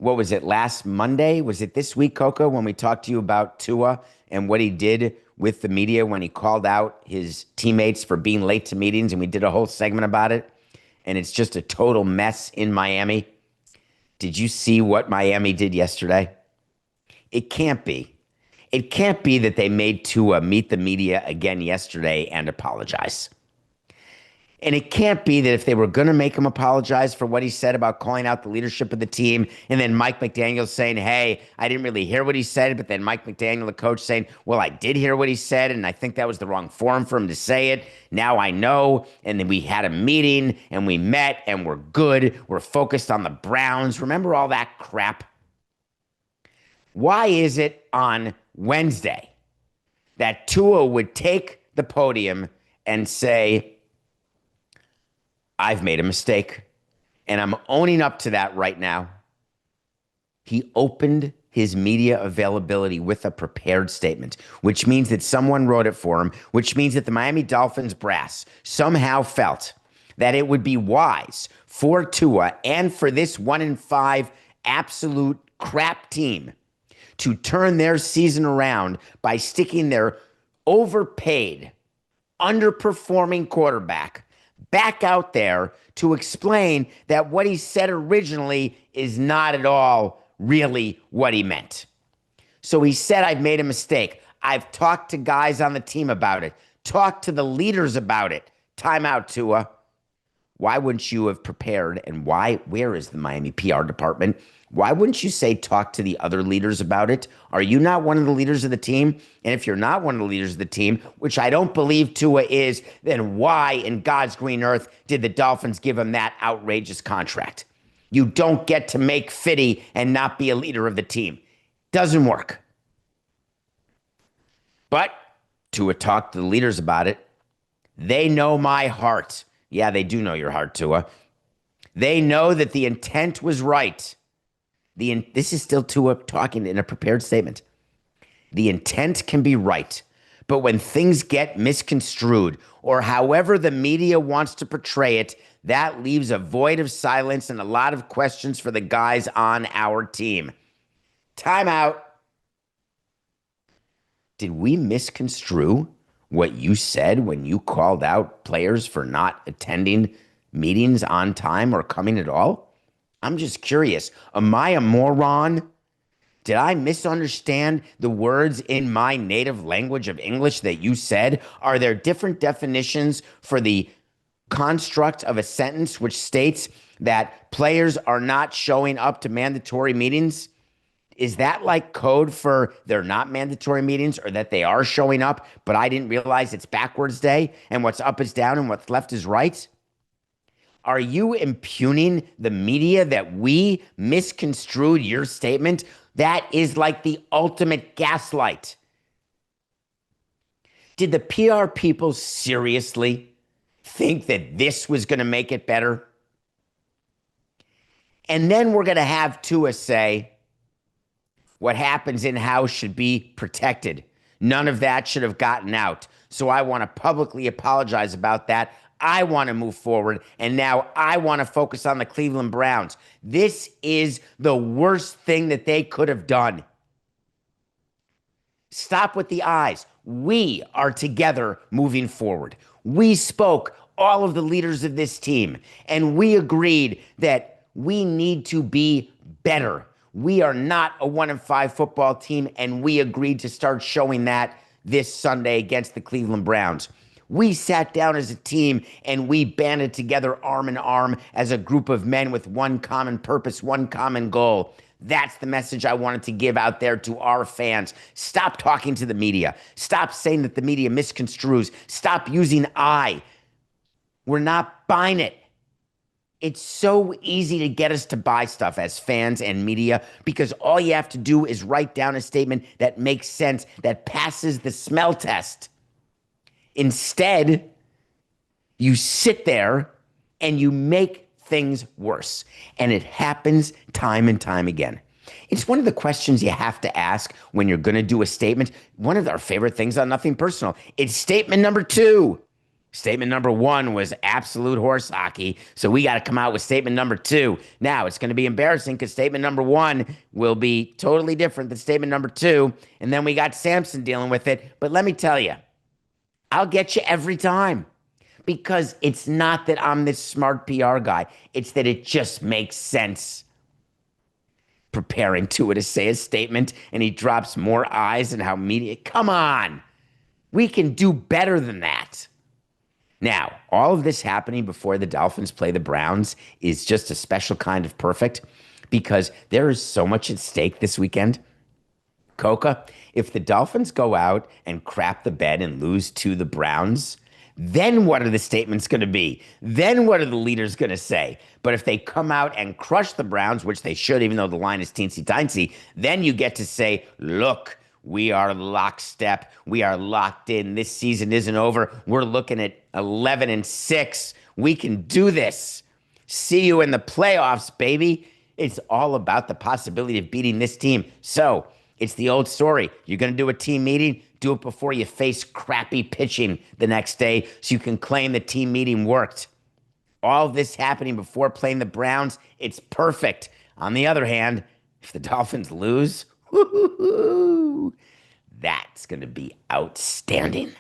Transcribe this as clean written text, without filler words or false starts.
what was it, last Monday? Was it this week, Coco, when we talked to you about Tua and what he did with the media when he called out his teammates for being late to meetings, and we did a whole segment about it? And it's just a total mess in Miami. Did you see what Miami did yesterday? It can't be. It can't be that they made Tua meet the media again yesterday and apologize. And it can't be that if they were going to make him apologize for what he said about calling out the leadership of the team, and then Mike McDaniel saying, hey, I didn't really hear what he said, but then Mike McDaniel, the coach, saying, well, I did hear what he said, and I think that was the wrong forum for him to say it. Now I know. And then we had a meeting, and we met, and we're good. We're focused on the Browns. Remember all that crap? Why is it on Wednesday that Tua would take the podium and say, I've made a mistake, and I'm owning up to that right now? He opened his media availability with a prepared statement, which means that someone wrote it for him, which means that the Miami Dolphins brass somehow felt that it would be wise for Tua and for this 1-5 absolute crap team to turn their season around by sticking their overpaid, underperforming quarterback back out there to explain that what he said originally is not at all really what he meant. So he said, I've made a mistake. I've talked to guys on the team about it, talked to the leaders about it. Time out, Tua. Why wouldn't you have prepared? And where is the Miami PR department? Why wouldn't you say talk to the other leaders about it? Are you not one of the leaders of the team? And if you're not one of the leaders of the team, which I don't believe Tua is, then why in God's green earth did the Dolphins give him that outrageous contract? You don't get to make fitty and not be a leader of the team. Doesn't work. But Tua talked to the leaders about it. They know my heart. Yeah, they do know your heart, Tua. They know that the intent was right. This is still Tua talking in a prepared statement. The intent can be right, but when things get misconstrued or however the media wants to portray it, that leaves a void of silence and a lot of questions for the guys on our team. Timeout. Did we misconstrue what you said when you called out players for not attending meetings on time or coming at all? I'm just curious. Am I a moron? Did I misunderstand the words in my native language of English that you said? Are there different definitions for the construct of a sentence which states that players are not showing up to mandatory meetings? Is that like code for they're not mandatory meetings, or that they are showing up, but I didn't realize it's backwards day and what's up is down and what's left is right? Are you impugning the media that we misconstrued your statement? That is like the ultimate gaslight. Did the PR people seriously think that this was going to make it better? And then we're going to have Tua say, what happens in-house should be protected. None of that should have gotten out. So I want to publicly apologize about that. I want to move forward, and now I want to focus on the Cleveland Browns. This is the worst thing that they could have done. Stop with the eyes. We are together moving forward. We spoke, all of the leaders of this team, and we agreed that we need to be better. We are not a 1-5 football team, and we agreed to start showing that this Sunday against the Cleveland Browns. We sat down as a team and we banded together arm in arm as a group of men with one common purpose, one common goal. That's the message I wanted to give out there to our fans. Stop talking to the media. Stop saying that the media misconstrues. Stop using I. We're not buying it. It's so easy to get us to buy stuff as fans and media because all you have to do is write down a statement that makes sense, that passes the smell test. Instead, you sit there and you make things worse. And it happens time and time again. It's one of the questions you have to ask when you're going to do a statement. One of our favorite things on Nothing Personal. It's statement number 2. Statement number one was absolute horse hockey. So we got to come out with statement number two. Now it's going to be embarrassing because statement number one will be totally different than statement number two. And then we got Samson dealing with it. But let me tell you, I'll get you every time because it's not that I'm this smart PR guy, it's that it just makes sense. Preparing Tua to say a statement and he drops more eyes and how media. Come on. We can do better than that. Now, all of this happening before the Dolphins play the Browns is just a special kind of perfect because there is so much at stake this weekend. Coca, if the Dolphins go out and crap the bed and lose to the Browns, then what are the statements going to be? Then what are the leaders going to say? But if they come out and crush the Browns, which they should, even though the line is teensy tiny, then you get to say, look, we are lockstep. We are locked in. This season isn't over. We're looking at 11-6. We can do this. See you in the playoffs, baby. It's all about the possibility of beating this team. So it's the old story. You're going to do a team meeting, do it before you face crappy pitching the next day so you can claim the team meeting worked. All this happening before playing the Browns, it's perfect. On the other hand, if the Dolphins lose, that's going to be outstanding.